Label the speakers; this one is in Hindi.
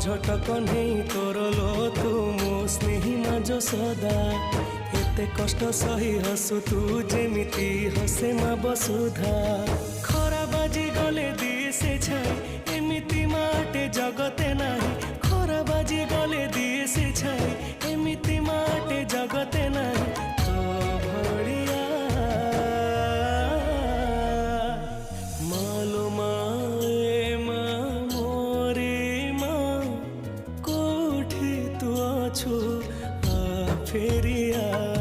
Speaker 1: झटक नहीं तोर लो तू मो स्नेही माजो सदा एते कष्ट सही हसु तू जेमिति हसे मा बसुधा खरा बाजी गले दिए से छाई एमिति माटे जगते नाही खरा बाजी गले दिए से छाई एमिति माटे जगते नाही तो भड़िया मालो माए मा मोरे माँ कोठी तू अछु आ फेरिया।